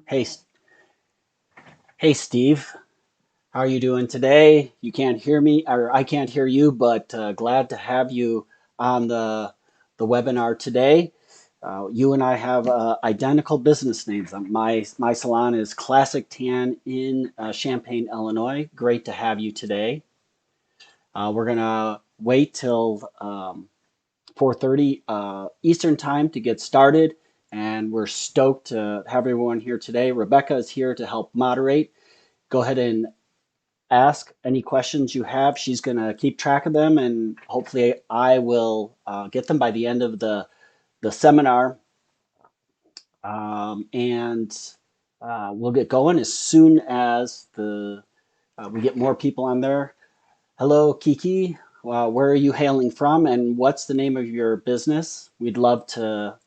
Hey, hey, Steve. How are you doing today? You can't hear me, or I can't hear you, but glad to have you on the webinar today. You and I have identical business names. My salon is Classic Tan in Champaign, Illinois. Great to have you today. We're gonna wait till 4:30 Eastern time to get started, and we're stoked to have everyone here today. Rebecca is here to help moderate. Go ahead and ask any questions you have. She's going to keep track of them, and hopefully I will get them by the end of the seminar. And we'll get going as soon as we get more people on there. Hello, Kiki. Where are you hailing from, and what's the name of your business? We'd love to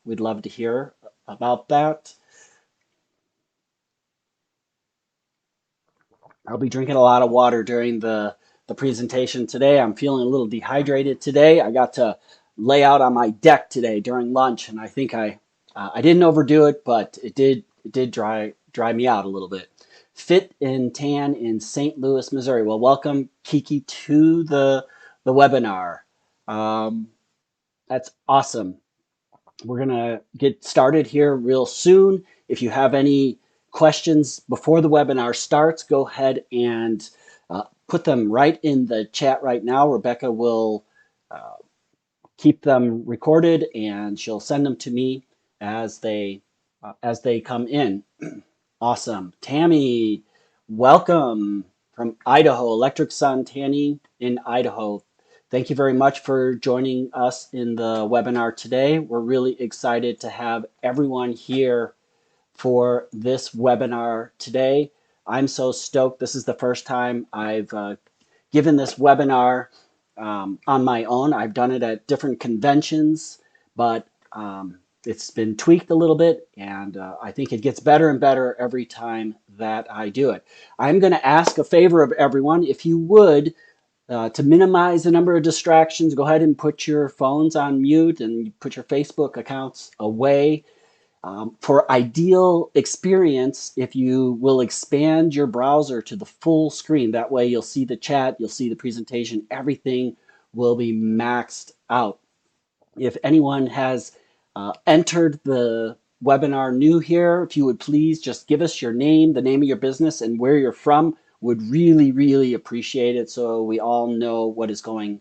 hear about that. I'll be drinking a lot of water during the presentation today. I'm feeling a little dehydrated today. I got to lay out on my deck today during lunch, and I think I didn't overdo it, but it did dry me out a little bit. Fit and Tan in St. Louis, Missouri. Well, welcome Kiki to the webinar. Um, that's awesome. We're going to get started here real soon. If you have any questions before the webinar starts, go ahead and put them right in the chat right now. Rebecca will uh, keep them recorded, and she'll send them to me as they come in. Awesome. Tammy, welcome from Idaho, Electric Sun Tanning in Idaho. Thank you very much for joining us in the webinar today. We're really excited to have everyone here for this webinar today. I'm so stoked. This is the first time I've given this webinar on my own. I've done it at different conventions, but it's been tweaked a little bit, and I think it gets better and better every time that I do it. I'm going to ask a favor of everyone. If you would, to minimize the number of distractions, go ahead and put your phones on mute and put your Facebook accounts away. For ideal experience, if you will expand your browser to the full screen, that way you'll see the chat, you'll see the presentation, everything will be maxed out. If anyone has entered the webinar new here, if you would please just give us your name, the name of your business, and where you're from, would really appreciate it, so we all know what is going,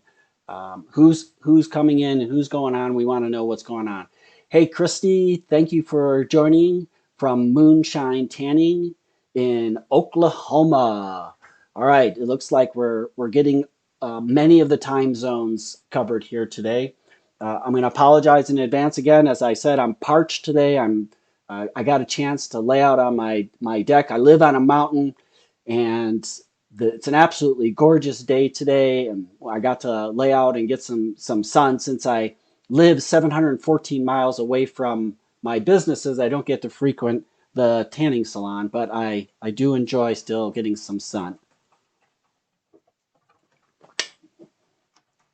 who's coming in and who's going on. We want to know what's going on. Hey, Christy, thank you for joining from Moonshine Tanning in Oklahoma. All right, it looks like we're getting many of the time zones covered here today. I'm going to apologize in advance again. As I said, I'm parched today. I got a chance to lay out on my deck. I live on a mountain, and it's an absolutely gorgeous day today. And I got to lay out and get some sun. Since I live 714 miles away from my businesses, I don't get to frequent the tanning salon, but I do enjoy still getting some sun.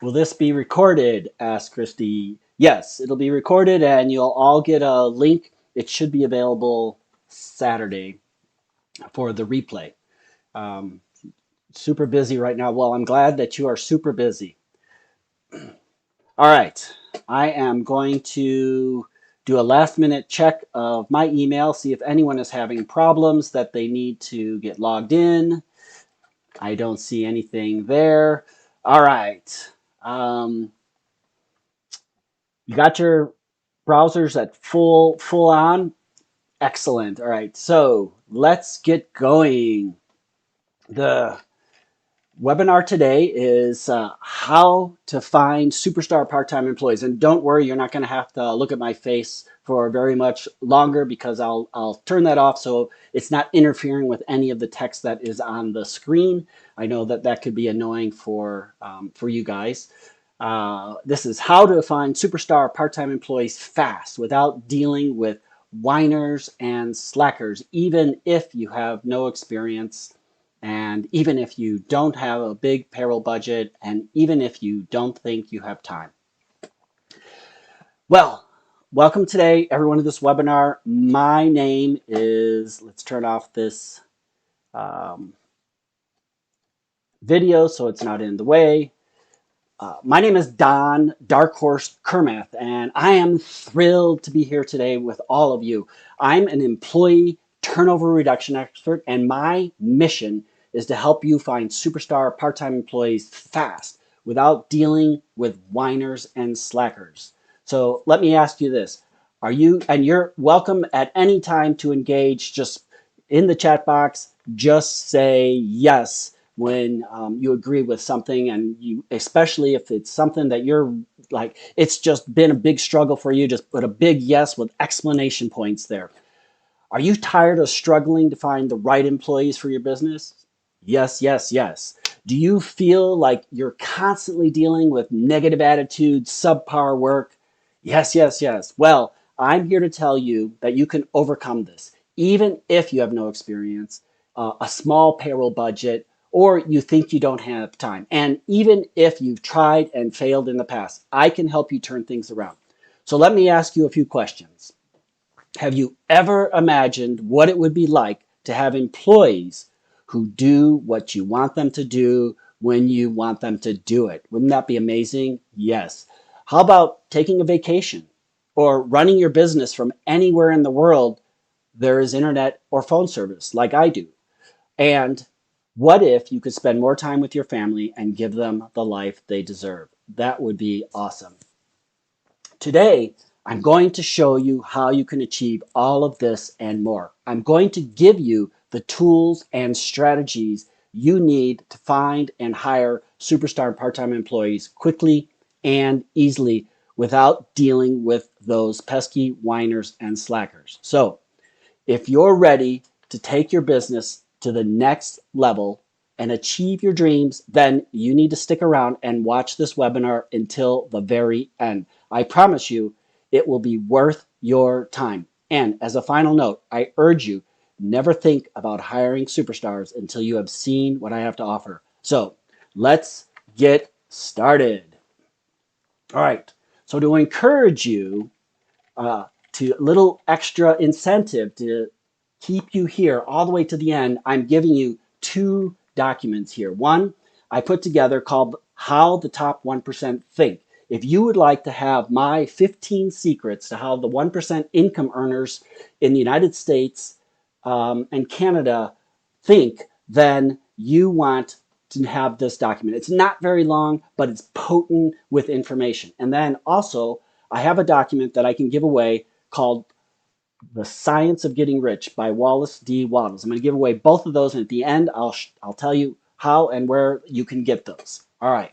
Will this be recorded? Asked Christy. Yes, it'll be recorded, and you'll all get a link. It should be available Saturday for the replay. Super busy right now. Well, I'm glad that you are super busy. All right, I am going to do a last minute check of my email, see if anyone is having problems that they need to get logged in. I don't see anything there. All right. You got your browsers at full on? Excellent. All right, so let's get going. The webinar today is how to find superstar part-time employees. And don't worry, you're not going to have to look at my face for very much longer, because I'll turn that off so it's not interfering with any of the text that is on the screen. I know that could be annoying for you guys. This is how to find superstar part-time employees fast without dealing with whiners and slackers, even if you have no experience, and even if you don't have a big payroll budget, and even if you don't think you have time. Well, welcome today, everyone, to this webinar. My name is, let's turn off this um, video so it's not in the way. My name is Don Dark Horse Kermath, and I am thrilled to be here today with all of you. I'm an employee turnover reduction expert, and my mission is to help you find superstar part-time employees fast without dealing with whiners and slackers. So let me ask you this. And you're welcome at any time to engage, just in the chat box, just say yes when you agree with something, and you, especially if it's something that you're like, it's just been a big struggle for you, just put a big yes with explanation points there. Are you tired of struggling to find the right employees for your business? Yes, yes, yes. Do you feel like you're constantly dealing with negative attitudes, subpar work? Yes, yes, yes. Well, I'm here to tell you that you can overcome this, even if you have no experience, a small payroll budget, or you think you don't have time. And even if you've tried and failed in the past, I can help you turn things around. So let me ask you a few questions. Have you ever imagined what it would be like to have employees who do what you want them to do when you want them to do it? Wouldn't that be amazing? Yes. How about taking a vacation or running your business from anywhere in the world there is internet or phone service like I do? And what if you could spend more time with your family and give them the life they deserve? That would be awesome. Today, I'm going to show you how you can achieve all of this and more. I'm going to give you the tools and strategies you need to find and hire superstar part-time employees quickly and easily without dealing with those pesky whiners and slackers. So if you're ready to take your business to the next level and achieve your dreams, then you need to stick around and watch this webinar until the very end. I promise you, it will be worth your time. And as a final note, I urge you, never think about hiring superstars until you have seen what I have to offer. So let's get started. All right. So to encourage you, uh, to a little extra incentive to keep you here all the way to the end, I'm giving you two documents here. One I put together called How the Top 1% Think. If you would like to have my 15 secrets to how the 1% income earners in the United States and Canada think, then you want to have this document. It's not very long, but it's potent with information. And then also, I have a document that I can give away called The Science of Getting Rich by Wallace D. Wattles. I'm going to give away both of those, and at the end, I'll tell you how and where you can get those. All right.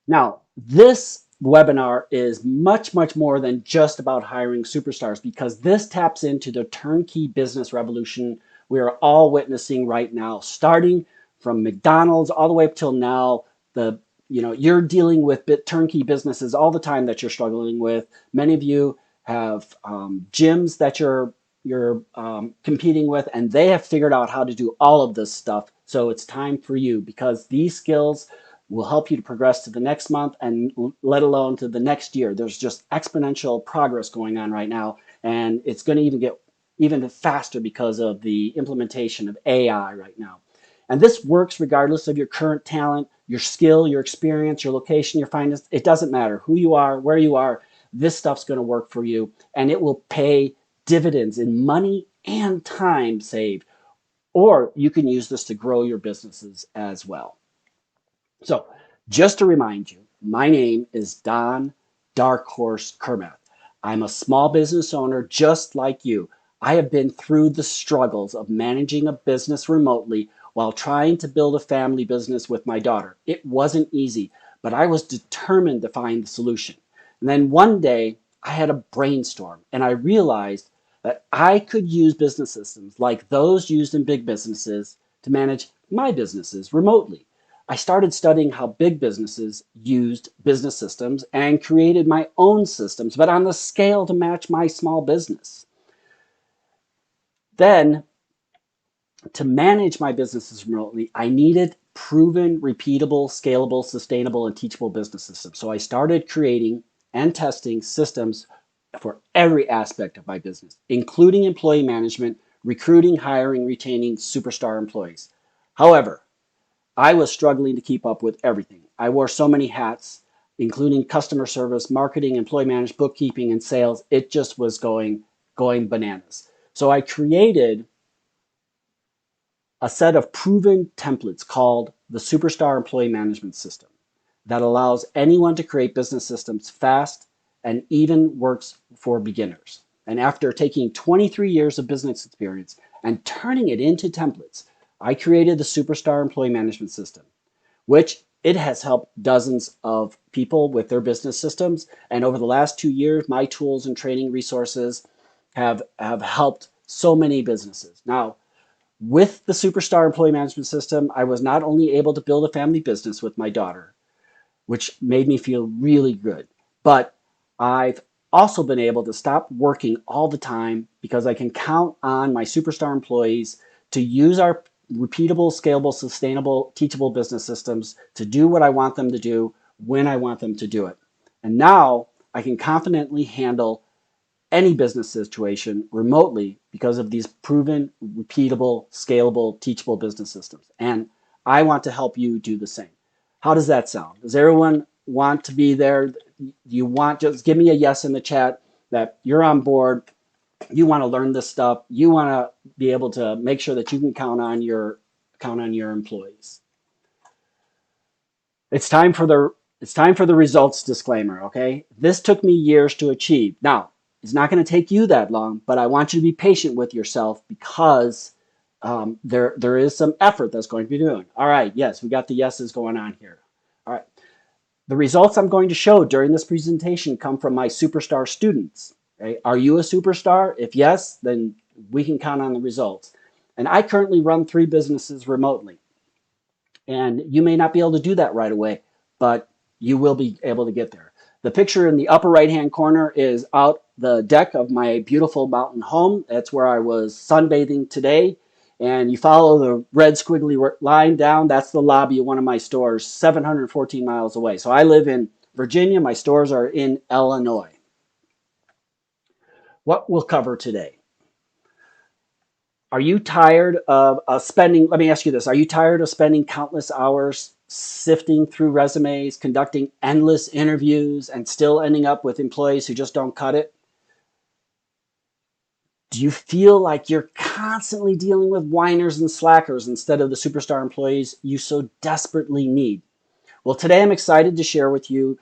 Now, this webinar is much, much more than just about hiring superstars, because this taps into the turnkey business revolution we are all witnessing right now, starting from McDonald's all the way up till now. You're dealing with turnkey businesses all the time that you're struggling with. Many of you have gyms that you're competing with, and they have figured out how to do all of this stuff. So it's time for you, because these skills will help you to progress to the next month, and let alone to the next year. There's just exponential progress going on right now, and it's going to even get even faster because of the implementation of AI right now. And this works regardless of your current talent, your skill, your experience, your location, your finance. It doesn't matter who you are, where you are. This stuff's going to work for you, and it will pay dividends in money and time saved. Or you can use this to grow your businesses as well. So, just to remind you, my name is Don Dark Horse Kermath. I'm a small business owner just like you. I have been through the struggles of managing a business remotely while trying to build a family business with my daughter. It wasn't easy, but I was determined to find the solution. And then one day, I had a brainstorm, and I realized that I could use business systems like those used in big businesses to manage my businesses remotely. I started studying how big businesses used business systems and created my own systems, but on the scale to match my small business. Then, to manage my businesses remotely, I needed proven, repeatable, scalable, sustainable, and teachable business systems. So I started creating and testing systems for every aspect of my business, including employee management, recruiting, hiring, retaining superstar employees. However, I was struggling to keep up with everything. I wore so many hats, including customer service, marketing, employee management, bookkeeping, and sales. It just was going bananas. So I created a set of proven templates called the Superstar Employee Management System that allows anyone to create business systems fast and even works for beginners. And after taking 23 years of business experience and turning it into templates, I created the Superstar Employee Management System, which it has helped dozens of people with their business systems. And over the last 2 years, my tools and training resources have helped so many businesses. Now, with the Superstar Employee Management System, I was not only able to build a family business with my daughter, which made me feel really good, but I've also been able to stop working all the time because I can count on my superstar employees to use our repeatable, scalable, sustainable, teachable business systems to do what I want them to do when I want them to do it. And now I can confidently handle any business situation remotely because of these proven, repeatable, scalable, teachable business systems. And I want to help you do the same. How does that sound? Does everyone want to be there? You want, just give me a yes in the chat that you're on board. You want to learn this stuff. You want to be able to make sure that you can count on your employees. It's time for the results disclaimer, okay? This took me years to achieve. Now, it's not going to take you that long, but I want you to be patient with yourself because there is some effort that's going to be doing. All right, yes, we got the yeses going on here. All right. The results I'm going to show during this presentation come from my superstar students. Okay? Are you a superstar? If yes, then we can count on the results. And I currently run 3 businesses remotely. And you may not be able to do that right away, but you will be able to get there. The picture in the upper right-hand corner is out the deck of my beautiful mountain home. That's where I was sunbathing today. And you follow the red squiggly line down, that's the lobby of one of my stores, 714 miles away. So I live in Virginia. My stores are in Illinois. What we'll cover today. Are you tired of spending, let me ask you this, are you tired of spending countless hours sifting through resumes, conducting endless interviews, and still ending up with employees who just don't cut it? Do you feel like you're constantly dealing with whiners and slackers instead of the superstar employees you so desperately need? Well, today I'm excited to share with you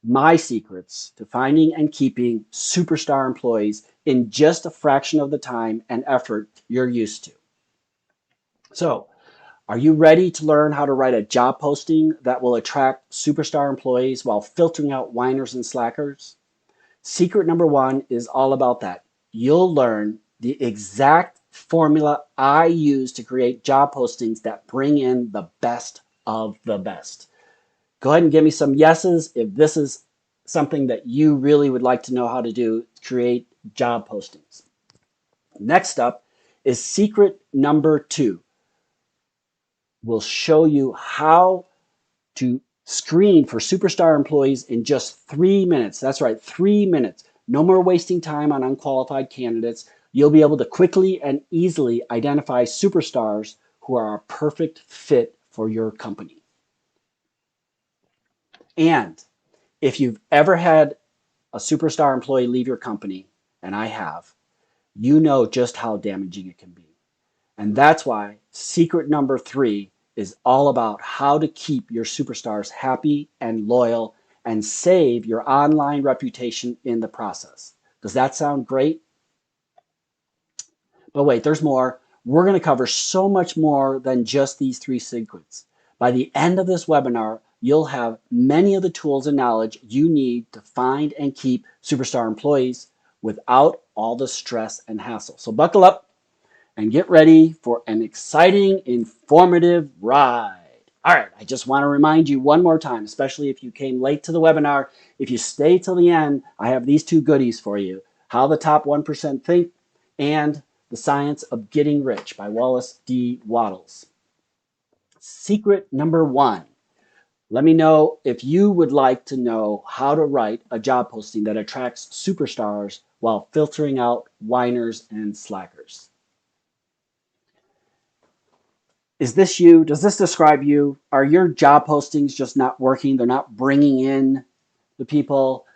my secrets to finding and keeping superstar employees in just a fraction of the time and effort you're used to. So, are you ready to learn how to write a job posting that will attract superstar employees while filtering out whiners and slackers? Secret number 1 is all about that. You'll learn the exact formula I use to create job postings that bring in the best of the best. Go ahead and give me some yeses if this is something that you really would like to know how to do, create job postings. Next up is secret number 2. We'll show you how to screen for superstar employees in just 3 minutes. That's right, 3 minutes. No more wasting time on unqualified candidates. You'll be able to quickly and easily identify superstars who are a perfect fit for your company. And if you've ever had a superstar employee leave your company, and I have, you know just how damaging it can be. And that's why secret number 3 is all about how to keep your superstars happy and loyal and save your online reputation in the process. Does that sound great? But wait, there's more. We're going to cover so much more than just these 3 secrets. By the end of this webinar, you'll have many of the tools and knowledge you need to find and keep superstar employees without all the stress and hassle. So buckle up and get ready for an exciting, informative ride. All right, I just want to remind you one more time, especially if you came late to the webinar, if you stay till the end, I have these 2 goodies for you. How the Top 1% Think and The Science of Getting Rich by Wallace D. Wattles. Secret number 1. Let me know if you would like to know how to write a job posting that attracts superstars while filtering out whiners and slackers. Is this you? Does this describe you? Are your job postings just not working? They're not bringing in the people?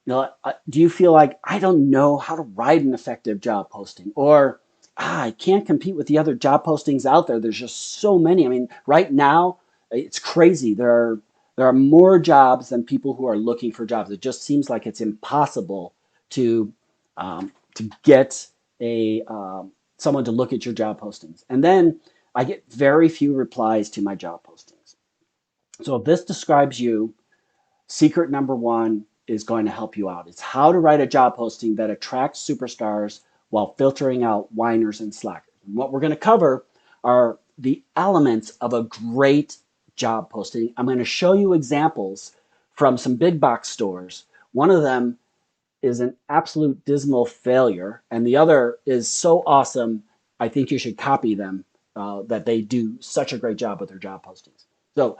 Do you feel like I don't know how to write an effective job posting, or I can't compete with the other job postings out there? There's just so many. I mean, right now it's crazy. There are more jobs than people who are looking for jobs. It just seems like it's impossible to get a someone to look at your job postings. And then I get very few replies to my job postings. So if this describes you, secret number one is going to help you out. It's how to write a job posting that attracts superstars while filtering out whiners and slackers. And what we're going to cover are the elements of a great job posting. I'm going to show you examples from some big box stores. One of them is an absolute dismal failure, and the other is so awesome, I think you should copy them, that they do such a great job with their job postings. So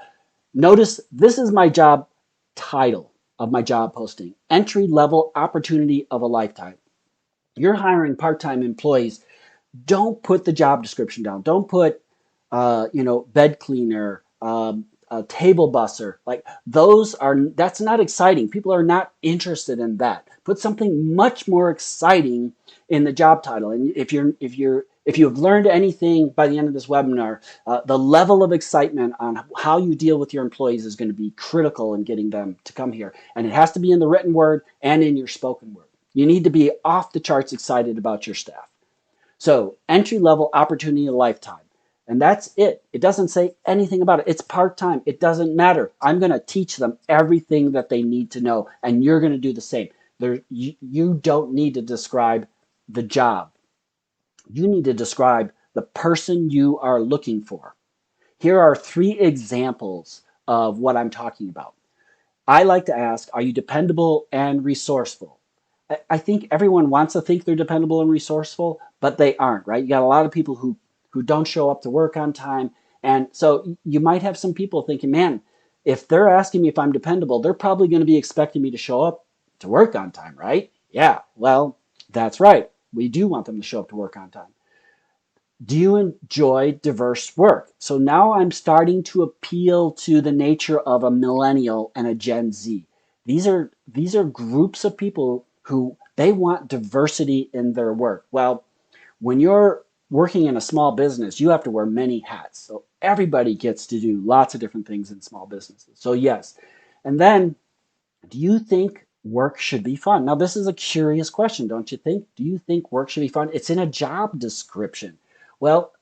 notice this is my job title of my job posting: entry level opportunity of a lifetime. You're hiring part-time employees. Don't put the job description down. Don't put, bed cleaner, a table busser. Like that's not exciting. People are not interested in that. Put something much more exciting in the job title. And if you've learned anything by the end of this webinar, the level of excitement on how you deal with your employees is going to be critical in getting them to come here. And it has to be in the written word and in your spoken word. You need to be off the charts excited about your staff. So entry level opportunity a lifetime. And that's it. It doesn't say anything about it. It's part-time. It doesn't matter. I'm going to teach them everything that they need to know, and you're going to do the same. You don't need to describe the job. You need to describe the person you are looking for. Here are 3 examples of what I'm talking about. I like to ask, are you dependable and resourceful? I think everyone wants to think they're dependable and resourceful, but they aren't, right? You got a lot of people who don't show up to work on time. And so you might have some people thinking, man, if they're asking me if I'm dependable, they're probably going to be expecting me to show up to work on time, right? Yeah, well, that's right. We do want them to show up to work on time. Do you enjoy diverse work? So now I'm starting to appeal to the nature of a millennial and a Gen Z. These are groups of people who they want diversity in their work. Well, when you're working in a small business, you have to wear many hats. So everybody gets to do lots of different things in small businesses. So yes. And then, do you think work should be fun? Now, this is a curious question, don't you think? Do you think work should be fun? It's in a job description. Well,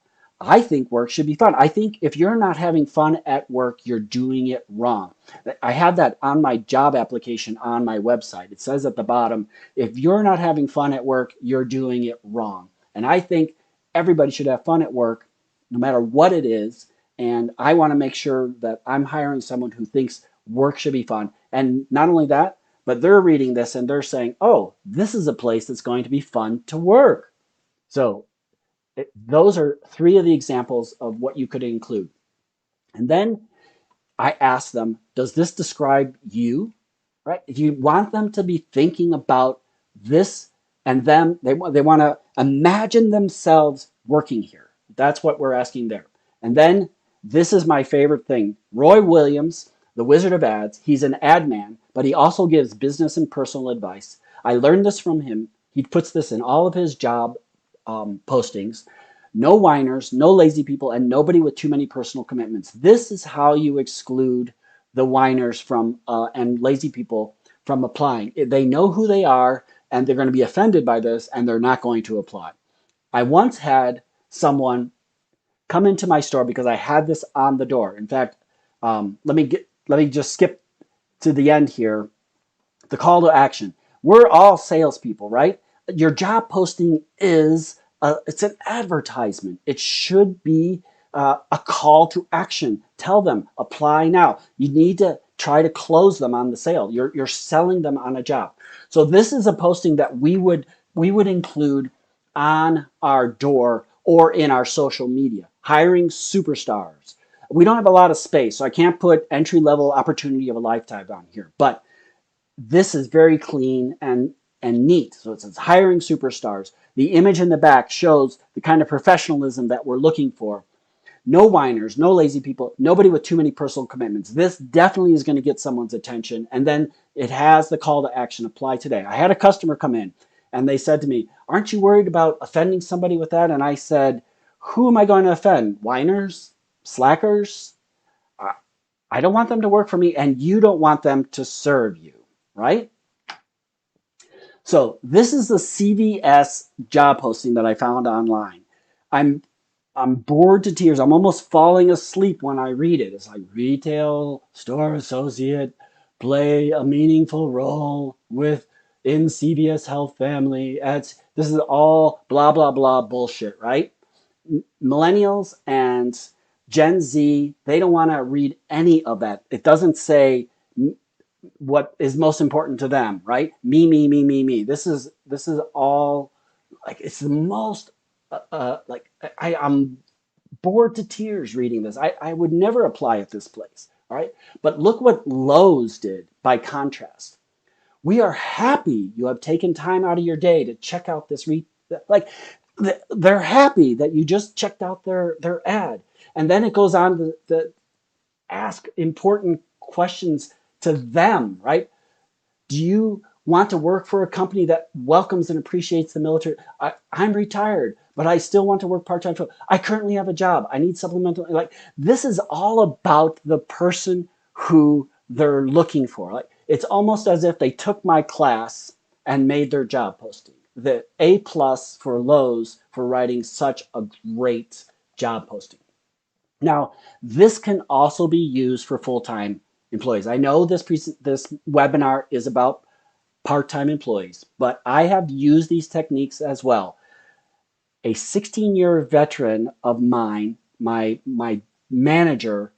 I think work should be fun. I think if you're not having fun at work, you're doing it wrong. I have that on my job application on my website. It says at the bottom, if you're not having fun at work, you're doing it wrong. And I think everybody should have fun at work, no matter what it is. And I want to make sure that I'm hiring someone who thinks work should be fun. And not only that, but they're reading this and they're saying, oh, this is a place that's going to be fun to work. So those are 3 of the examples of what you could include. And then I ask them, does this describe you? Right? If you want them to be thinking about this and them, they want to imagine themselves working here. That's what we're asking there. And then this is my favorite thing. Roy Williams, the Wizard of Ads, he's an ad man, but he also gives business and personal advice. I learned this from him. He puts this in all of his job postings. No whiners, no lazy people, and nobody with too many personal commitments. This is how you exclude the whiners from and lazy people from applying. They know who they are, and they're going to be offended by this, and they're not going to apply. I once had someone come into my store because I had this on the door. In fact, let me just skip to the end here. The call to action. We're all salespeople, right? Your job posting is it's an advertisement. It should be a call to action. Tell them, apply now. You need to try to close them on the sale. You're selling them on a job. So this is a posting that we would include on our door or in our social media. Hiring superstars. We don't have a lot of space, so I can't put entry level opportunity of a lifetime on here. But this is very clean and neat. So it says hiring superstars. The image in the back shows the kind of professionalism that we're looking for. No whiners, no lazy people, nobody with too many personal commitments. This definitely is going to get someone's attention. And then it has the call to action, apply today. I had a customer come in and they said to me, aren't you worried about offending somebody with that? And I said, who am I going to offend? Whiners? Slackers? I don't want them to work for me, and you don't want them to serve you, right? So this is the CVS job posting that I found online. I'm I'm bored to tears. I'm almost falling asleep when I read it. It's like retail store associate, play a meaningful role within CVS Health family. This is all blah blah blah bullshit, right? Millennials and Gen Z, they don't want to read any of that. It doesn't say what is most important to them, right? Me. This is all like it's the most like I'm bored to tears reading this. I would never apply at this place. All right. But look what Lowe's did by contrast. We are happy you have taken time out of your day to check out this like they're happy that you just checked out their ad. And then it goes on to ask important questions to them, right? Do you want to work for a company that welcomes and appreciates the military? I'm retired, but I still want to work part-time. I currently have a job. I need supplemental. Like this is all about the person who they're looking for. Like it's almost as if they took my class and made their job posting. The A plus for Lowe's for writing such a great job posting. Now, this can also be used for full-time employees. I know this webinar is about part-time employees, but I have used these techniques as well. A 16-year veteran of mine, my manager,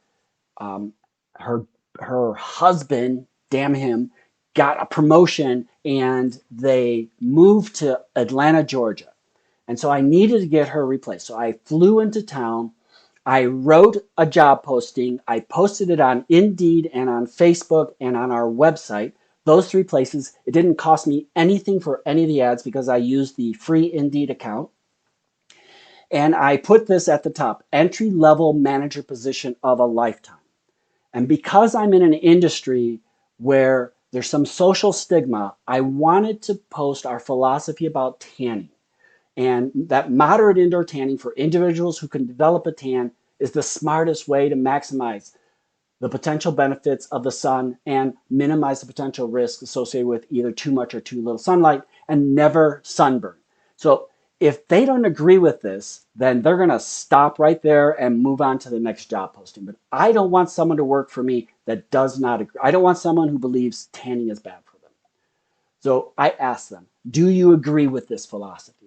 um, her her husband, damn him, got a promotion and they moved to Atlanta, Georgia. And so I needed to get her replaced. So I flew into town. I wrote a job posting. I posted it on Indeed and on Facebook and on our website. Those three places. It didn't cost me anything for any of the ads because I used the free Indeed account. And I put this at the top, entry level manager position of a lifetime. And because I'm in an industry where there's some social stigma, I wanted to post our philosophy about tanning. And that moderate indoor tanning for individuals who can develop a tan is the smartest way to maximize the potential benefits of the sun and minimize the potential risks associated with either too much or too little sunlight and never sunburn. So if they don't agree with this, then they're going to stop right there and move on to the next job posting. But I don't want someone to work for me that does not agree. I don't want someone who believes tanning is bad for them. So I ask them, do you agree with this philosophy?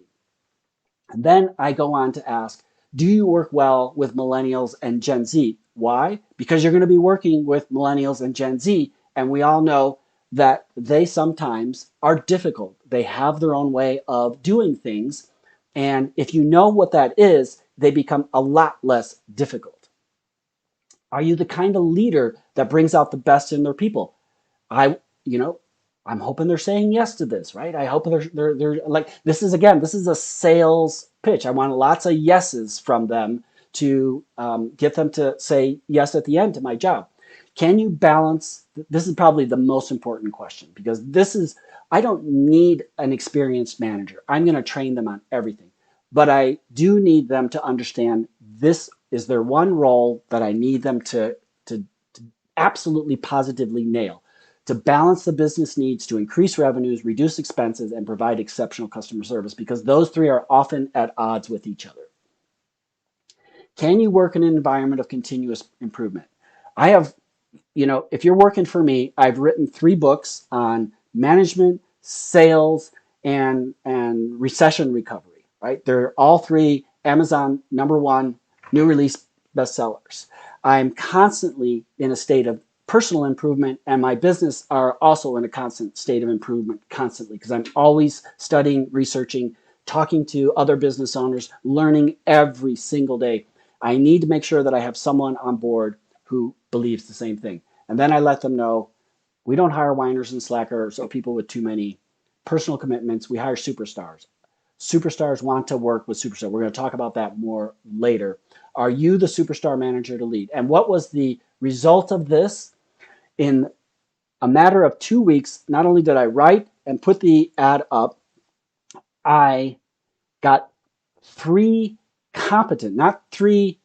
And then I go on to ask, do you work well with millennials and Gen Z? Why? Because you're going to be working with millennials and Gen Z, and we all know that they sometimes are difficult. They have their own way of doing things, and if you know what that is, they become a lot less difficult. Are you the kind of leader that brings out the best in their people? I, you know, I'm hoping they're saying yes to this, right? I hope they're like, this is a sales pitch. I want lots of yeses from them to get them to say yes at the end to my job. Can you balance? This is probably the most important question because I don't need an experienced manager. I'm going to train them on everything. But I do need them to understand this is their one role that I need them to absolutely positively nail to balance the business needs to increase revenues, reduce expenses, and provide exceptional customer service because those three are often at odds with each other. Can you work in an environment of continuous improvement? I have, if you're working for me, I've written 3 books on management, sales, and recession recovery, right? They're all 3 Amazon #1 new release bestsellers. I'm constantly in a state of personal improvement and my business are also in a constant state of improvement constantly because I'm always studying, researching, talking to other business owners, learning every single day. I need to make sure that I have someone on board who believes the same thing. And then I let them know we don't hire whiners and slackers or people with too many personal commitments. We hire superstars. Superstars want to work with superstars. We're going to talk about that more later. Are you the superstar manager to lead? And what was the result of this? In a matter of 2 weeks, not only did I write and put the ad up, I got three competent, not three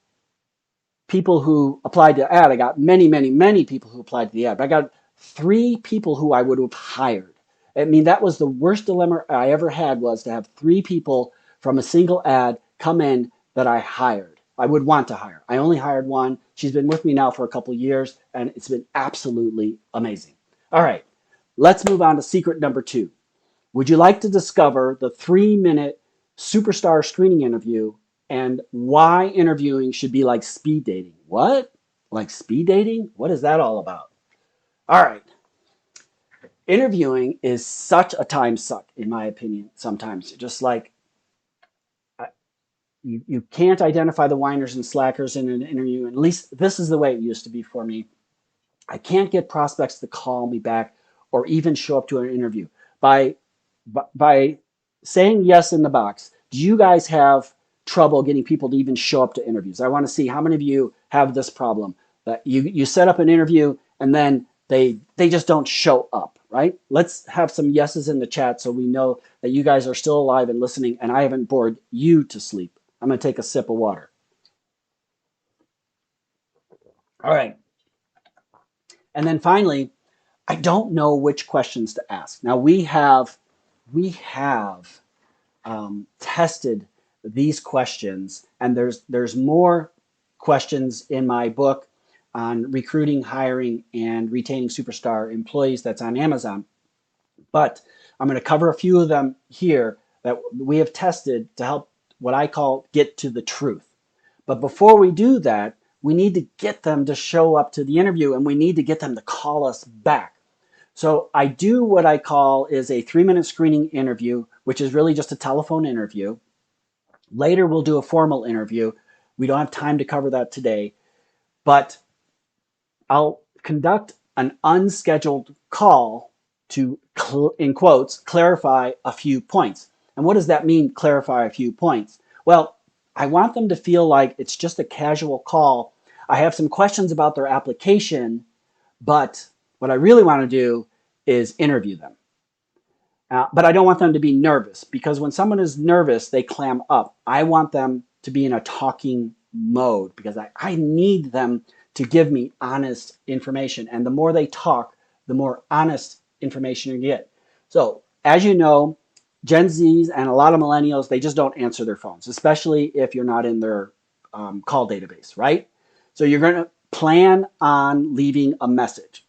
people who applied to the ad. I got many, many, many people who applied to the ad, but I got three people who I would have hired. I mean, that was the worst dilemma I ever had, was to have three people from a single ad come in that I hired. I would want to hire. I only hired one. She's been with me now for a couple of years, and it's been absolutely amazing. All right, let's move on to secret number 2. Would you like to discover the 3-minute superstar screening interview and why interviewing should be like speed dating? What? Like speed dating? What is that all about? All right. Interviewing is such a time suck, in my opinion, sometimes. Just like you can't identify the whiners and slackers in an interview. At least this is the way it used to be for me. I can't get prospects to call me back or even show up to an interview by by saying yes in the box. Do you guys have trouble getting people to even show up to interviews? I want to see how many of you have this problem, that you set up an interview and then they just don't show up, right? Let's have some yeses in the chat so we know that you guys are still alive and listening and I haven't bored you to sleep. I'm going to take a sip of water. All right. And then finally, I don't know which questions to ask. Now we have tested these questions, and there's more questions in my book on recruiting, hiring, and retaining superstar employees that's on Amazon. But I'm going to cover a few of them here that we have tested to help what I call get to the truth. But before we do that, we need to get them to show up to the interview, and we need to get them to call us back. So I do what I call is a 3-minute screening interview, which is really just a telephone interview. Later, we'll do a formal interview. We don't have time to cover that today, but I'll conduct an unscheduled call to, in quotes, clarify a few points. And what does that mean, clarify a few points? Well, I want them to feel like it's just a casual call. I have some questions about their application, but what I really want to do is interview them. But I don't want them to be nervous, because when someone is nervous, they clam up. I want them to be in a talking mode because I need them to give me honest information. And the more they talk, the more honest information you get. So as you know, Gen Zs and a lot of millennials, they just don't answer their phones, especially if you're not in their call database, right? So you're going to plan on leaving a message.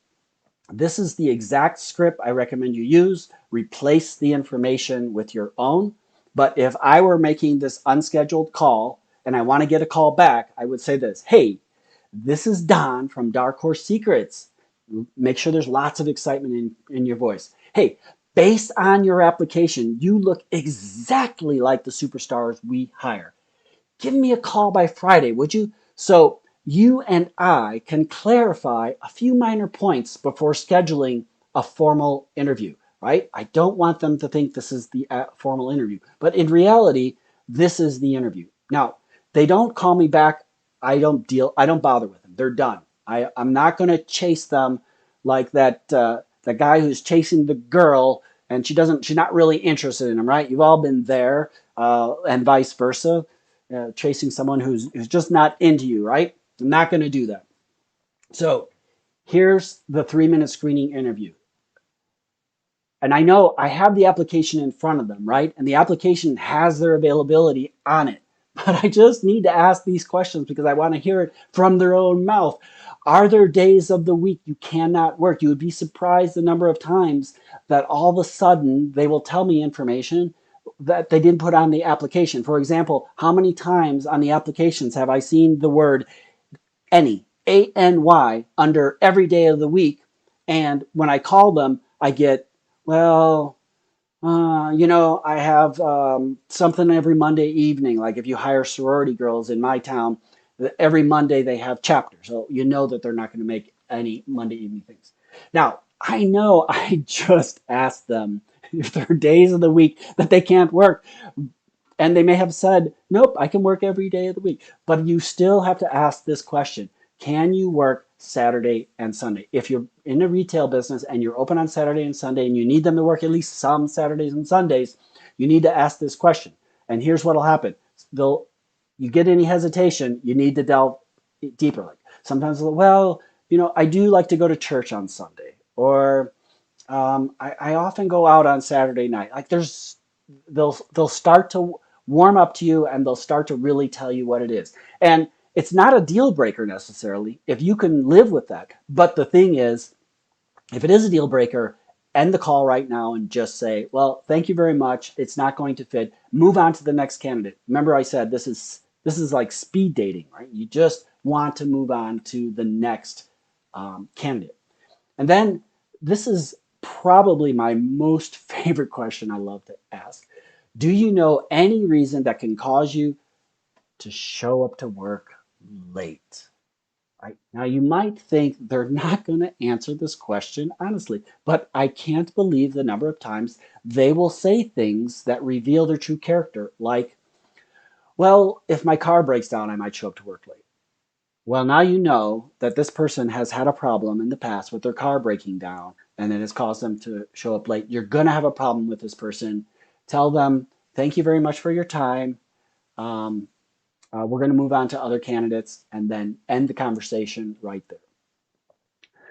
This is the exact script I recommend you use. Replace the information with your own. But if I were making this unscheduled call and I want to get a call back, I would say this: hey, this is Don from Dark Horse Secrets. Make sure there's lots of excitement in your voice. Hey, based on your application, you look exactly like the superstars we hire. Give me a call by Friday, would you? So you and I can clarify a few minor points before scheduling a formal interview, right? I don't want them to think this is the formal interview, but in reality, this is the interview. Now, they don't call me back. I don't bother with them. They're done. I'm not going to chase them like that the guy who's chasing the girl and she's not really interested in him, right? You've all been there, and vice versa. Chasing someone who's just not into you, right? I'm not going to do that. So here's the 3-minute screening interview. And I know I have the application in front of them, right? And the application has their availability on it. But I just need to ask these questions because I want to hear it from their own mouth. Are there days of the week you cannot work? You would be surprised the number of times that all of a sudden they will tell me information that they didn't put on the application. For example, how many times on the applications have I seen the word any, A-N-Y, under every day of the week? And when I call them, I get, well, I have something every Monday evening. Like if you hire sorority girls in my town, Every Monday they have chapters, so you know that they're not going to make any Monday evening things. Now, I know I just asked them if there are days of the week that they can't work, and they may have said, nope, I can work every day of the week. But you still have to ask this question: can you work Saturday and Sunday? If you're in a retail business and you're open on Saturday and Sunday and you need them to work at least some Saturdays and Sundays, you need to ask this question. And here's what will happen. They'll, you get any hesitation, you need to delve deeper. Like sometimes, well, I do like to go to church on Sunday, or I often go out on Saturday night. Like they'll start to warm up to you, and they'll start to really tell you what it is. And it's not a deal breaker necessarily if you can live with that. But the thing is, if it is a deal breaker, end the call right now and just say, well, thank you very much. It's not going to fit. Move on to the next candidate. Remember, I said this is like speed dating, right? You just want to move on to the next candidate. And then this is probably my most favorite question I love to ask. Do you know any reason that can cause you to show up to work late? Right? Now, you might think they're not going to answer this question honestly, but I can't believe the number of times they will say things that reveal their true character, like, well, if my car breaks down, I might show up to work late. Well, now you know that this person has had a problem in the past with their car breaking down and it has caused them to show up late. You're going to have a problem with this person. Tell them, thank you very much for your time. Um, we're going to move on to other candidates and then end the conversation right there.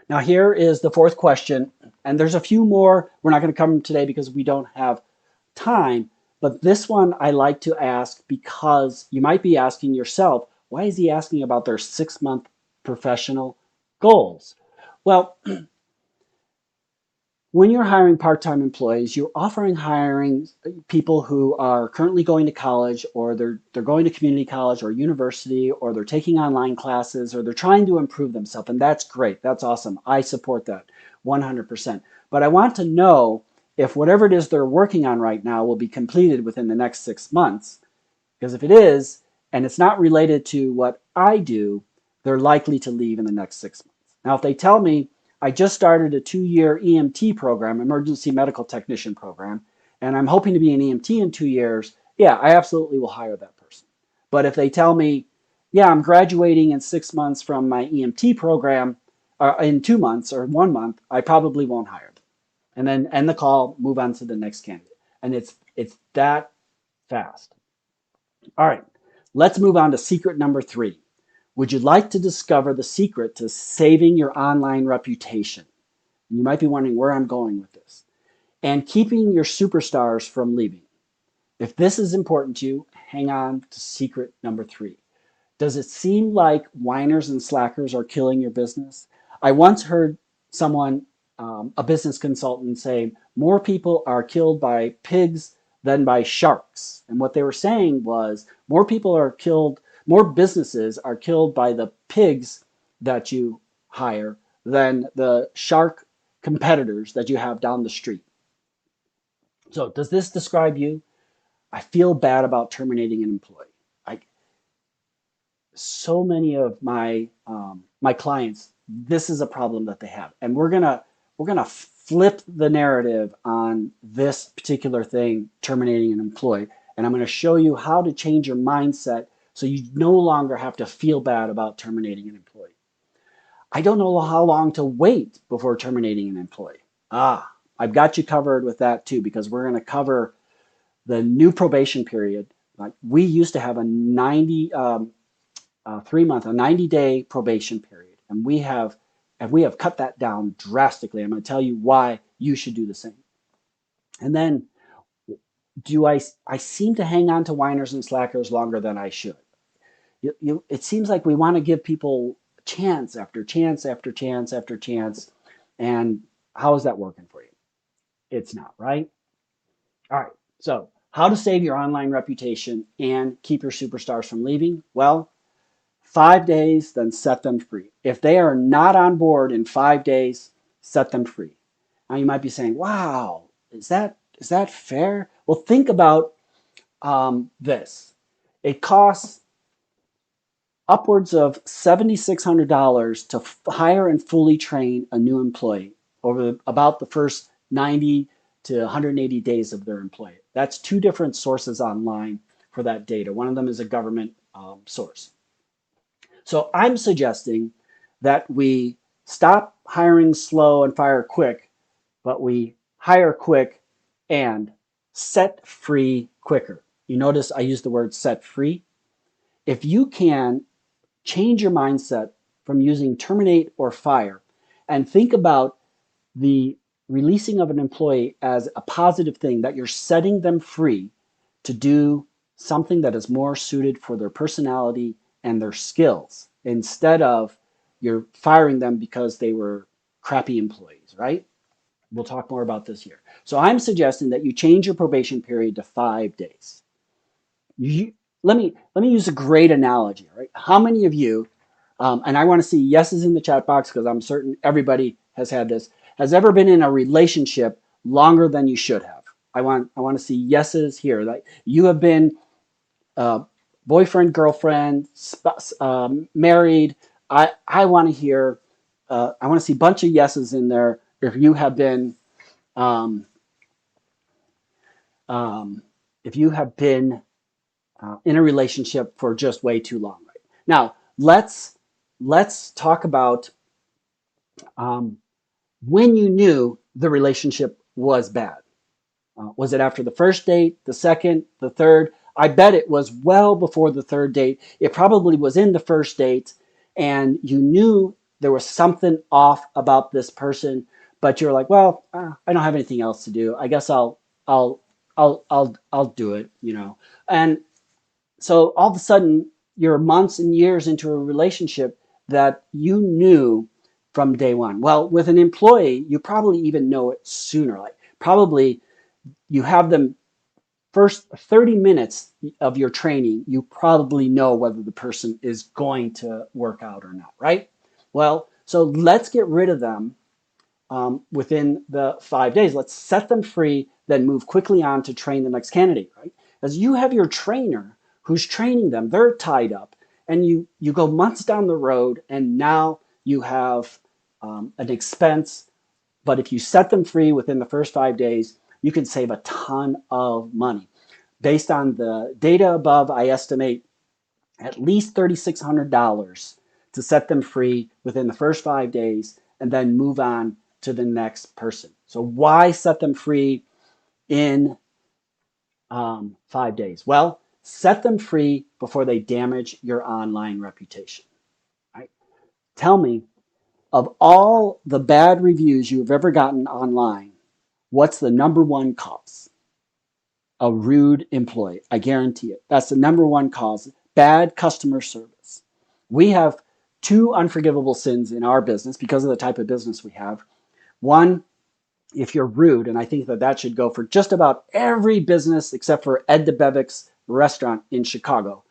Now, here is the fourth question, and there's a few more. We're not going to cover them today because we don't have time, but this one I like to ask because you might be asking yourself, why is he asking about their 6-month professional goals? Well, when you're hiring part-time employees, you're offering hiring people who are currently going to college, or they're going to community college or university, or they're taking online classes, or they're trying to improve themselves. And that's great. That's awesome. I support that 100%. But I want to know if whatever it is they're working on right now will be completed within the next 6 months. Because if it is, and it's not related to what I do, they're likely to leave in the next 6 months. Now, if they tell me, I just started a 2-year EMT program, emergency medical technician program, and I'm hoping to be an EMT in 2 years, yeah, I absolutely will hire that person. But if they tell me, yeah, I'm graduating in 6 months from my EMT program, in 2 months or 1 month, I probably won't hire them. And then end the call, move on to the next candidate. And it's that fast. All right, let's move on to secret number 3. Would you like to discover the secret to saving your online reputation? You might be wondering where I'm going with this. And keeping your superstars from leaving. If this is important to you, hang on to secret number 3. Does it seem like whiners and slackers are killing your business? I once heard someone, a business consultant, say more people are killed by pigs than by sharks. And what they were saying was more people are killed, more businesses are killed by the pigs that you hire than the shark competitors that you have down the street. So, does this describe you? I feel bad about terminating an employee. I, so many of my clients, this is a problem that they have, and we're gonna flip the narrative on this particular thing, terminating an employee, and I'm going to show you how to change your mindset so you no longer have to feel bad about terminating an employee. I don't know how long to wait before terminating an employee. I've got you covered with that too, because we're going to cover the new probation period. Like we used to have a 90-day probation period, and we have cut that down drastically. I'm going to tell you why you should do the same. And then, do I seem to hang on to whiners and slackers longer than I should? It seems like we want to give people chance after chance after chance after chance, and how is that working for you? It's not, right? All right. So, how to save your online reputation and keep your superstars from leaving? Well, 5 days, then set them free. If they are not on board in 5 days, set them free. Now you might be saying, "Wow, is that fair?" Well, think about this. It costs upwards of $7,600 to hire and fully train a new employee over about the first 90 to 180 days of their employee. That's two different sources online for that data. One of them is a government source. So I'm suggesting that we stop hiring slow and fire quick, but we hire quick and set free quicker. You notice I use the word set free. If you can change your mindset from using terminate or fire and think about the releasing of an employee as a positive thing, that you're setting them free to do something that is more suited for their personality and their skills instead of you're firing them because they were crappy employees, right? We'll talk more about this here. So I'm suggesting that you change your probation period to 5 days. You, let me use a great analogy. Right? How many of you, and I want to see yeses in the chat box because I'm certain everybody has had this, has ever been in a relationship longer than you should have? I want to see yeses here. Like you have been uh, boyfriend, girlfriend, married. I want to hear. I want to see a bunch of yeses in there if you have been um, um, if you have been in a relationship for just way too long. Right now, let's talk about um, when you knew the relationship was bad. Was it after the first date, the second, the third? I bet it was well before the third date. It probably was in the first date, and you knew there was something off about this person, but you're like, well, I don't have anything else to do. I guess I'll, I'll do it, you know. And so all of a sudden, you're months and years into a relationship that you knew from day one. Well, with an employee, you probably even know it sooner. Like probably you have them first 30 minutes of your training, you probably know whether the person is going to work out or not, right? Well, so let's get rid of them within the 5 days. Let's set them free, then move quickly on to train the next candidate, right? As you have your trainer who's training them, they're tied up, and you go months down the road, and now you have an expense. But if you set them free within the first 5 days, you can save a ton of money. Based on the data above, I estimate at least $3,600 to set them free within the first 5 days and then move on to the next person. So why set them free in 5 days? Well, set them free before they damage your online reputation. Right? Tell me, of all the bad reviews you've ever gotten online, what's the number one cause? A rude employee. I guarantee it. That's the number one cause. Bad customer service. We have two unforgivable sins in our business because of the type of business we have. One, if you're rude, and I think that that should go for just about every business except for Ed DeBevick's restaurant in Chicago.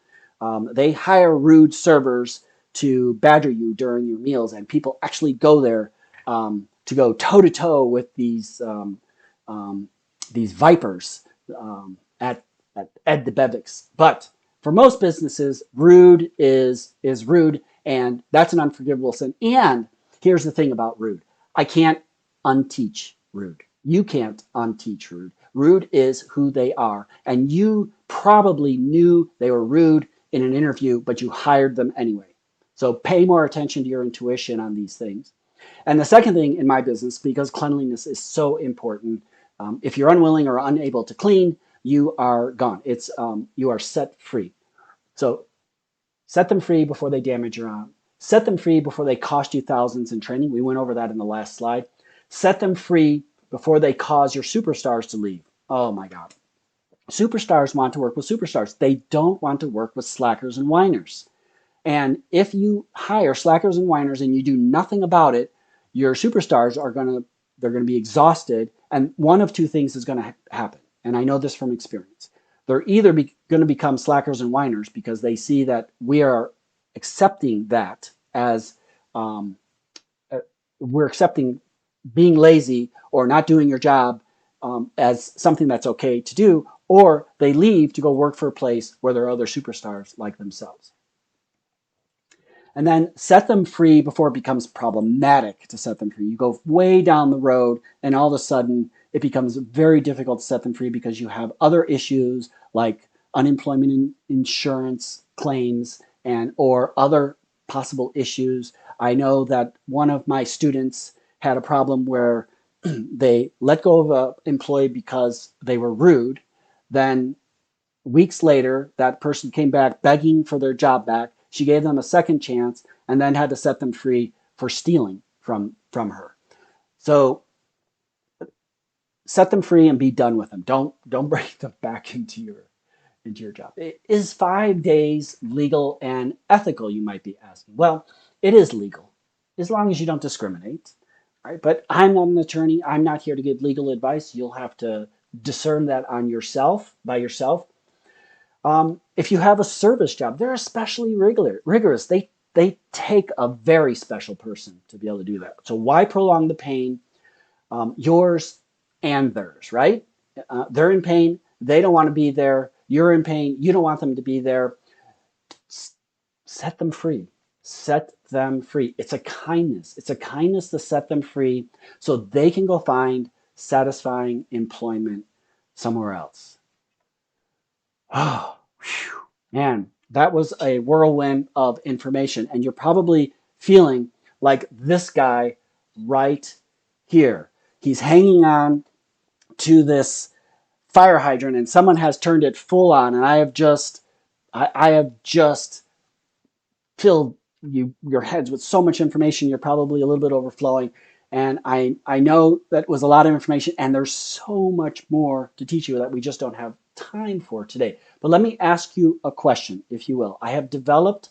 They hire rude servers to badger you during your meals, and people actually go there to go toe to toe with these vipers at Ed DeBevick's. But for most businesses, rude is rude, and that's an unforgivable sin. And here's the thing about rude: I can't unteach rude. You can't unteach rude. Rude is who they are. And you probably knew they were rude in an interview, but you hired them anyway. So pay more attention to your intuition on these things. And the second thing in my business, because cleanliness is so important, if you're unwilling or unable to clean, you are gone. You are set free. So set them free before they damage your arm. Set them free before they cost you thousands in training. We went over that in the last slide. Set them free before they cause your superstars to leave. Oh my God. Superstars want to work with superstars. They don't want to work with slackers and whiners. And if you hire slackers and whiners and you do nothing about it, your superstars are they're going to be exhausted, and one of two things is going to happen. And I know this from experience. They're either going to become slackers and whiners because they see that we are accepting that as we're accepting being lazy or not doing your job as something that's okay to do, or they leave to go work for a place where there are other superstars like themselves. And then set them free before it becomes problematic to set them free. You go way down the road, and all of a sudden it becomes very difficult to set them free because you have other issues like unemployment insurance claims and or other possible issues. I know that one of my students had a problem where they let go of an employee because they were rude. Then weeks later, that person came back begging for their job back. She gave them a second chance and then had to set them free for stealing from her. So set them free and be done with them. Don't bring them back into your job. Is 5 days legal and ethical, you might be asking? Well, it is legal as long as you don't discriminate. Right? But I'm not an attorney. I'm not here to give legal advice. You'll have to discern that on yourself, by yourself. If you have a service job, they're especially rigorous. They take a very special person to be able to do that. So why prolong the pain? Yours and theirs, right? They're in pain. They don't want to be there. You're in pain. You don't want them to be there. Set them free. Set them free. It's a kindness. It's a kindness to set them free so they can go find satisfying employment somewhere else. Oh, whew. Man, that was a whirlwind of information. And you're probably feeling like this guy right here. He's hanging on to this fire hydrant and someone has turned it full on. And I have just filled your heads with so much information. You're probably a little bit overflowing. And I know that was a lot of information, and there's so much more to teach you that we just don't have time for today. But let me ask you a question, if you will. I've developed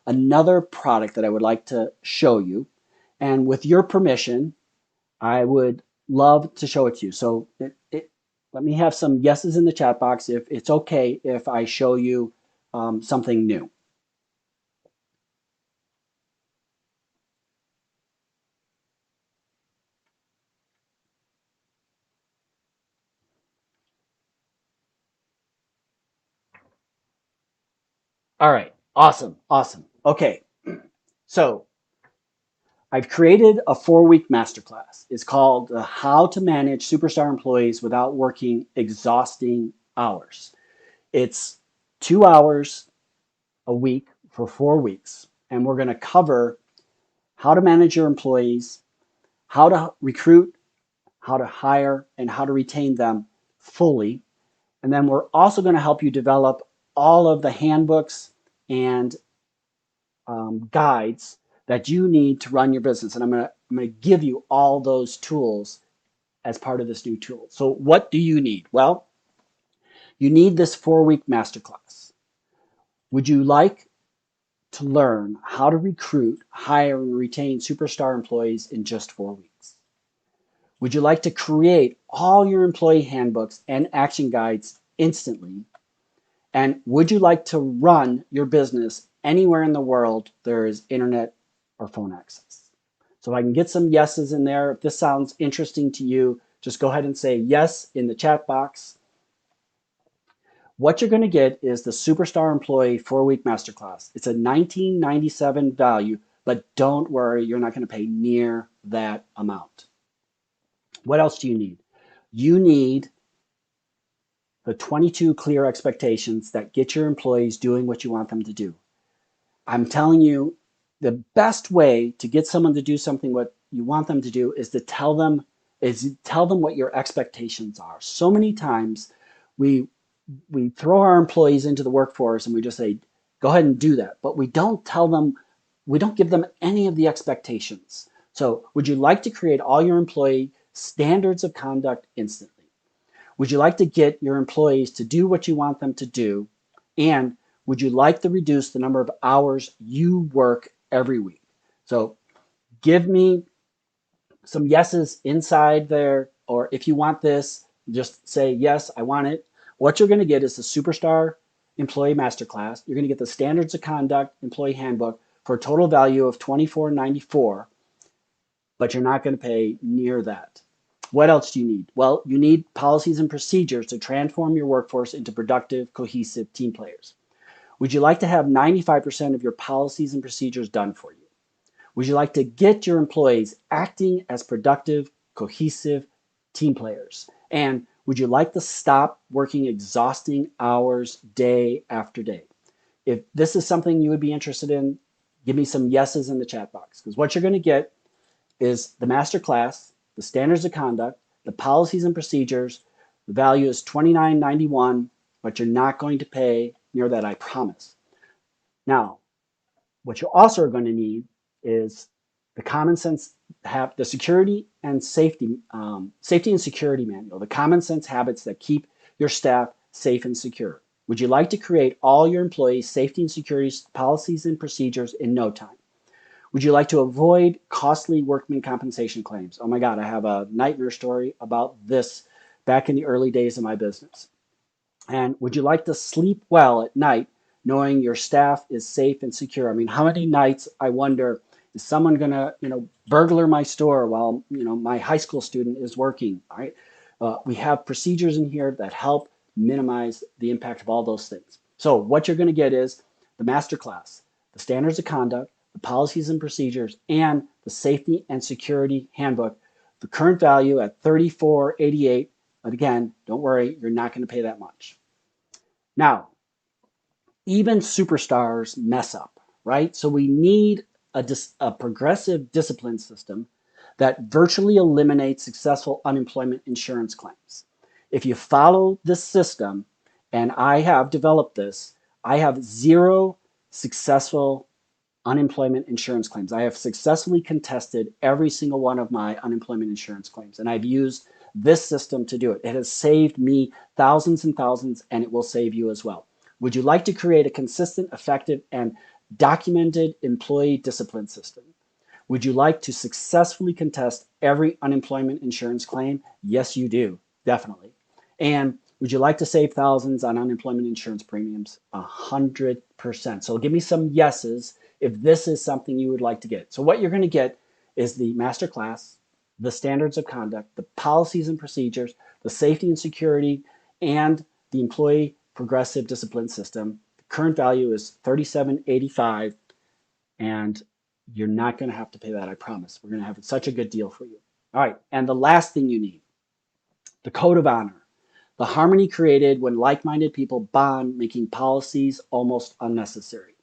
another product that I would like to show you. And with your permission, I would love to show it to you. So let me have some yeses in the chat box if it's okay if I show you something new. All right. Awesome. Awesome. Okay. So I've created a 4-week masterclass. It's called How to Manage Superstar Employees Without Working Exhausting Hours. It's 2 hours a week for 4 weeks. And we're going to cover how to manage your employees, how to recruit, how to hire, and how to retain them fully. And then we're also going to help you develop all of the handbooks and guides that you need to run your business. And I'm going to give you all those tools as part of this new tool. So what do you need? Well, you need this 4-week masterclass. Would you like to learn how to recruit, hire, and retain superstar employees in just 4 weeks? Would you like to create all your employee handbooks and action guides instantly? And would you like to run your business anywhere in the world there is internet or phone access? So if I can get some yeses in there, if this sounds interesting to you, just go ahead and say yes in the chat box. What you're going to get is the Superstar Employee 4-week masterclass. It's a $19.97 value, but don't worry, you're not going to pay near that amount. What else do you need? You need the 22 clear expectations that get your employees doing what you want them to do. I'm telling you, the best way to get someone to do something what you want them to do is to tell them what your expectations are. So many times we throw our employees into the workforce and we just say, go ahead and do that. But we don't give them any of the expectations. So would you like to create all your employee standards of conduct instantly? Would you like to get your employees to do what you want them to do? And would you like to reduce the number of hours you work every week? So give me some yeses inside there, or if you want this, just say, yes, I want it. What you're going to get is the Superstar Employee Masterclass. You're going to get the Standards of Conduct Employee Handbook for a total value of $24.94, but you're not going to pay near that. What else do you need? Well, you need policies and procedures to transform your workforce into productive, cohesive team players. Would you like to have 95% of your policies and procedures done for you? Would you like to get your employees acting as productive, cohesive team players? And would you like to stop working exhausting hours day after day? If this is something you would be interested in, give me some yeses in the chat box, because what you're going to get is the master class, the standards of conduct, the policies and procedures. The value is $29.91, but you're not going to pay near that, I promise. Now, what you also are going to need is the common sense, have the security and safety and security manual, the common sense habits that keep your staff safe and secure. Would you like to create all your employees' safety and security policies and procedures in no time? Would you like to avoid costly workman compensation claims? Oh my God, I have a nightmare story about this back in the early days of my business. And would you like to sleep well at night knowing your staff is safe and secure? I mean, how many nights I wonder, is someone going to, burglar my store while, my high school student is working, right? We have procedures in here that help minimize the impact of all those things. So what you're going to get is the master class, the standards of conduct, the policies and procedures, and the safety and security handbook. The current value at $34.88. But again, don't worry, you're not going to pay that much. Now, even superstars mess up, right? So we need a progressive discipline system that virtually eliminates successful unemployment insurance claims. If you follow this system, and I have developed this, I have zero successful unemployment insurance claims. I have successfully contested every single one of my unemployment insurance claims, and I've used this system to do it. It has saved me thousands and thousands, and it will save you as well. Would you like to create a consistent, effective, and documented employee discipline system? Would you like to successfully contest every unemployment insurance claim? Yes, you do, definitely. And would you like to save thousands on unemployment insurance premiums? 100%. So give me some yeses if this is something you would like to get. So what you're going to get is the master class, the standards of conduct, the policies and procedures, the safety and security, and the employee progressive discipline system. The current value is $37.85, and you're not going to have to pay that, I promise. We're going to have such a good deal for you. All right, and the last thing you need, the code of honor, the harmony created when like-minded people bond, making policies almost unnecessary.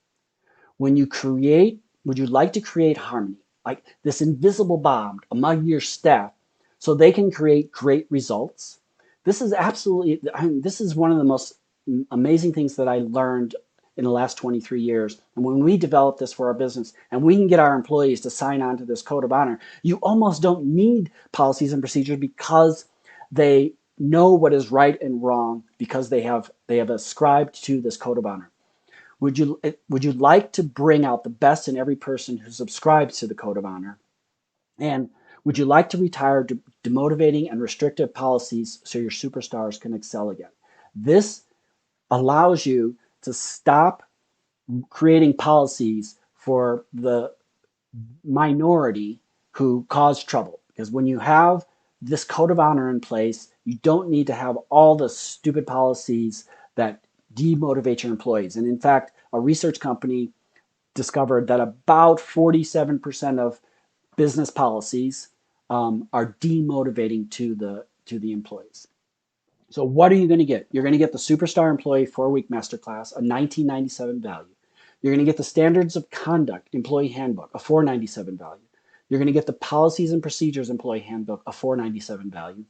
When you create, would you like to create harmony, like this invisible bond among your staff so they can create great results? This is absolutely, this is one of the most amazing things that I learned in the last 23 years. And when we develop this for our business and we can get our employees to sign on to this code of honor, you almost don't need policies and procedures because they know what is right and wrong because they have ascribed to this code of honor. Would you like to bring out the best in every person who subscribes to the code of honor? And would you like to retire demotivating and restrictive policies so your superstars can excel again? This allows you to stop creating policies for the minority who cause trouble. Because when you have this code of honor in place, you don't need to have all the stupid policies that demotivate your employees. And in fact, a research company discovered that about 47% of business policies are demotivating to the employees. So what are you going to get? You're going to get the Superstar Employee 4-week masterclass, a $19.97 value. You're going to get the Standards of Conduct Employee Handbook, a $4.97 value. You're going to get the Policies and Procedures Employee Handbook, a $4.97 value.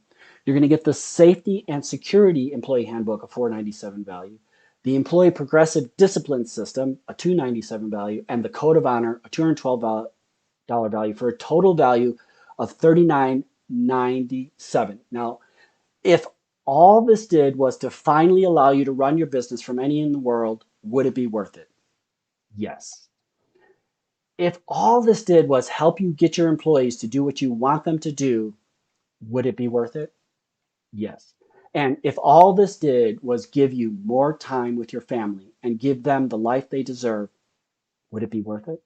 You're going to get the Safety and Security Employee Handbook, a $4.97 value. The Employee Progressive Discipline System, a $2.97 value, and the Code of Honor, a $212 value, for a total value of $39.97. Now, if all this did was to finally allow you to run your business from any in the world, would it be worth it? Yes. If all this did was help you get your employees to do what you want them to do, would it be worth it? Yes. And if all this did was give you more time with your family and give them the life they deserve, would it be worth it?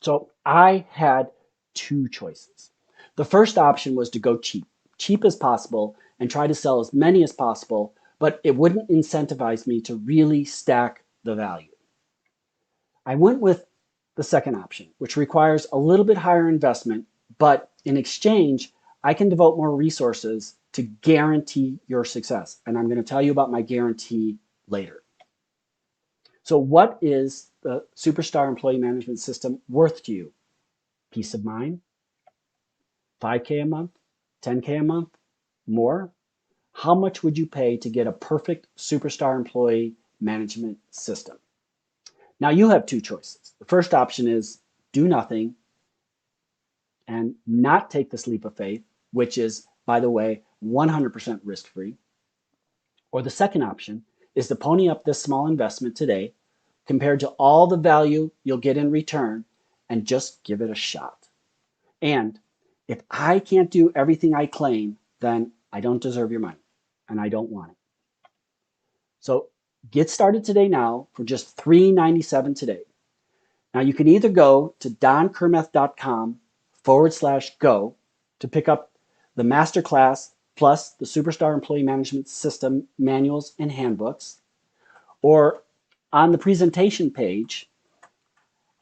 So I had two choices. The first option was to go cheap as possible, and try to sell as many as possible, but it wouldn't incentivize me to really stack the value. I went with the second option, which requires a little bit higher investment, but in exchange, I can devote more resources to guarantee your success. And I'm going to tell you about my guarantee later. So, what is the Superstar Employee Management System worth to you? Peace of mind? 5K a month? 10K a month? More? How much would you pay to get a perfect Superstar Employee Management System? Now, you have two choices. The first option is do nothing and not take this leap of faith, which is, by the way, 100% risk free. Or the second option is to pony up this small investment today compared to all the value you'll get in return and just give it a shot. And if I can't do everything I claim, then I don't deserve your money and I don't want it. So get started today now for just $3.97 today. Now you can either go to donkermeth.com/go to pick up the masterclass plus the Superstar Employee Management System manuals and handbooks, or on the presentation page,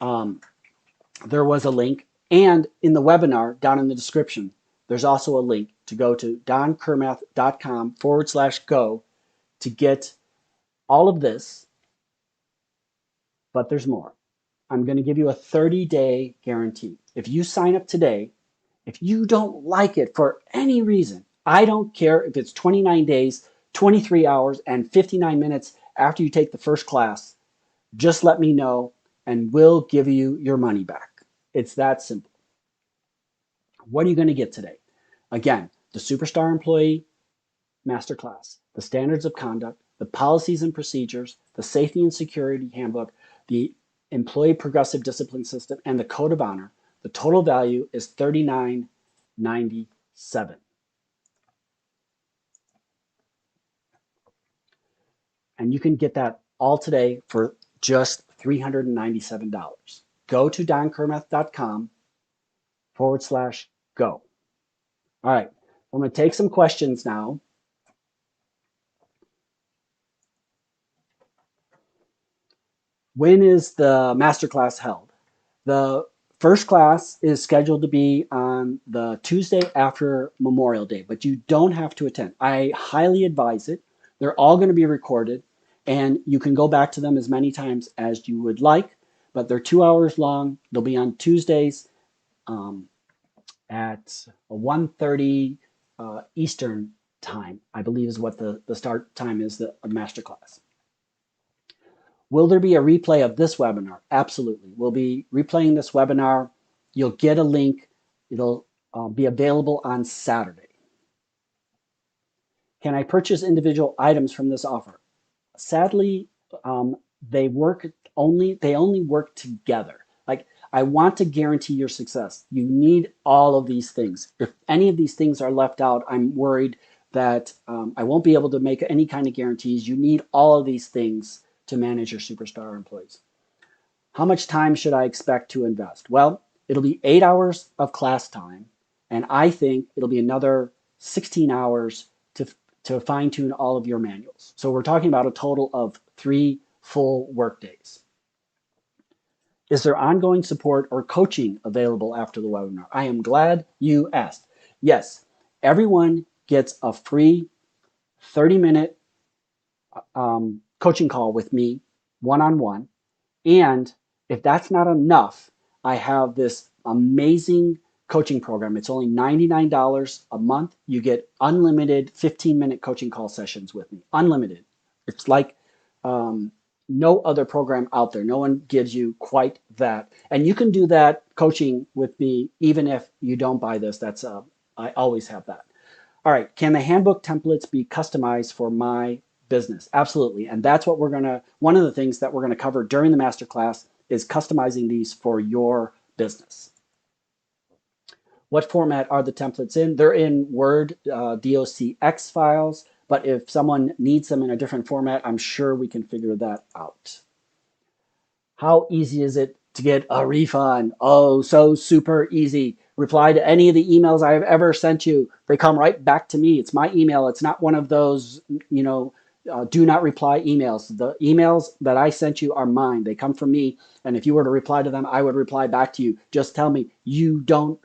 there was a link, and in the webinar down in the description, there's also a link to go to donkermeth.com/go to get all of this, but there's more. I'm going to give you a 30-day guarantee. If you sign up today, if you don't like it for any reason, I don't care if it's 29 days, 23 hours, and 59 minutes after you take the first class, just let me know and we'll give you your money back. It's that simple. What are you going to get today? Again, the Superstar Employee Masterclass, the Standards of Conduct, the Policies and Procedures, the Safety and Security Handbook, the Employee Progressive Discipline System, and the Code of Honor. The total value is $39.97. And you can get that all today for just $397. Go to donkermeth.com/go. All right, I'm going to take some questions now. When is the masterclass held? The first class is scheduled to be on the Tuesday after Memorial Day, but you don't have to attend. I highly advise it. They're all going to be recorded, and you can go back to them as many times as you would like, but they're 2 hours long. They'll be on Tuesdays at 1:30 Eastern time, I believe is what the start time is, the masterclass. Will there be a replay of this webinar? Absolutely. We'll be replaying this webinar. You'll get a link. It'll be available on Saturday. Can I purchase individual items from this offer? Sadly, they only work together. Like, I want to guarantee your success. You need all of these things. If any of these things are left out, I'm worried that I won't be able to make any kind of guarantees. You need all of these things to manage your superstar employees. How much time should I expect to invest? Well, it'll be 8 hours of class time, and I think it'll be another 16 hours to fine-tune all of your manuals. So we're talking about a total of 3 full work days. Is there ongoing support or coaching available after the webinar? I am glad you asked. Yes, everyone gets a free 30-minute coaching call with me, one-on-one. And if that's not enough, I have this amazing coaching program. It's only $99 a month. You get unlimited 15-minute coaching call sessions with me. Unlimited. It's like no other program out there. No one gives you quite that. And you can do that coaching with me even if you don't buy this. I always have that. All right. Can the handbook templates be customized for my business? Absolutely. And that's what one of the things that we're going to cover during the masterclass is customizing these for your business. What format are the templates in? They're in Word, DOCX files, but if someone needs them in a different format, I'm sure we can figure that out. How easy is it to get a refund? Oh, so super easy. Reply to any of the emails I have ever sent you. They come right back to me. It's my email. It's not one of those, do not reply emails. The emails that I sent you are mine. They come from me. And if you were to reply to them, I would reply back to you. Just tell me you don't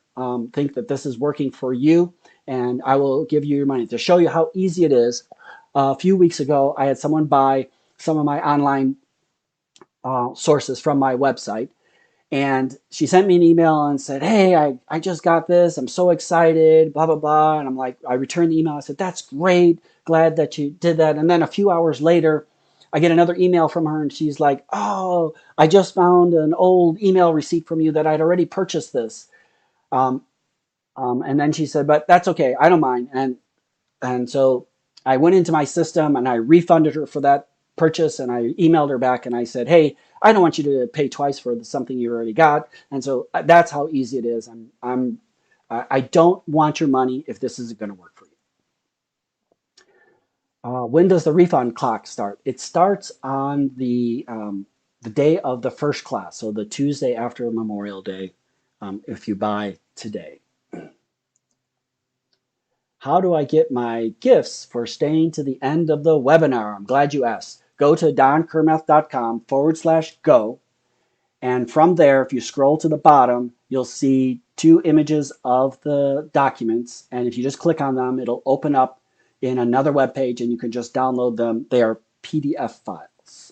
think that this is working for you, and I will give you your money. To show you how easy it is, a few weeks ago, I had someone buy some of my online sources from my website. And she sent me an email and said, "Hey, I just got this. I'm so excited, blah, blah, blah." And I'm like, I returned the email. I said, "That's great. Glad that you did that." And then a few hours later, I get another email from her and she's like, "Oh, I just found an old email receipt from you that I'd already purchased this." Um, and then she said, "But that's okay. I don't mind." And so I went into my system and I refunded her for that purchase, and I emailed her back and I said, "Hey, I don't want you to pay twice for something you already got." And so that's how easy it is. I don't want your money if this isn't going to work for you. When does the refund clock start? It starts on the day of the first class, so the Tuesday after Memorial Day, if you buy today. How do I get my gifts for staying to the end of the webinar? I'm glad you asked. Go to donkermeth.com/go. And from there, if you scroll to the bottom, you'll see two images of the documents. And if you just click on them, it'll open up in another web page and you can just download them. They are PDF files.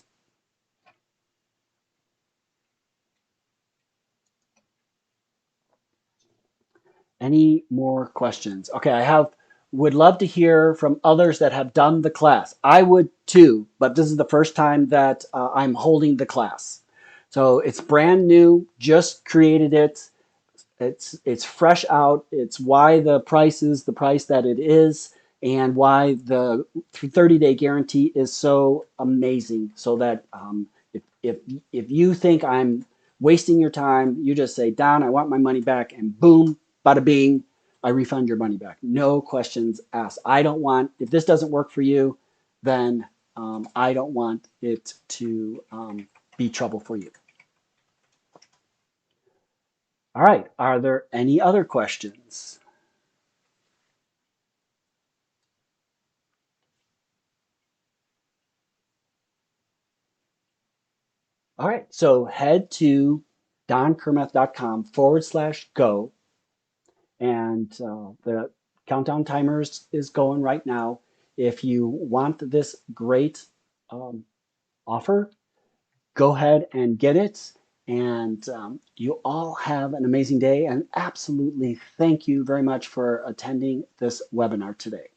Any more questions? Okay, would love to hear from others that have done the class. I would too, but this is the first time that I'm holding the class. So it's brand new, just created it. It's fresh out. It's why the price is the price that it is, and why the 30-day guarantee is so amazing. So that if you think I'm wasting your time, you just say, "Don, I want my money back," and boom, bada bing, I refund your money back. No questions asked. I don't want, if this doesn't work for you, then I don't want it to be trouble for you. All right. Are there any other questions? All right. So head to donkermeth.com/go, and the countdown timer is going right now. If you want this great um, offer, go ahead and get it. And you all have an amazing day. And absolutely thank you very much for attending this webinar today.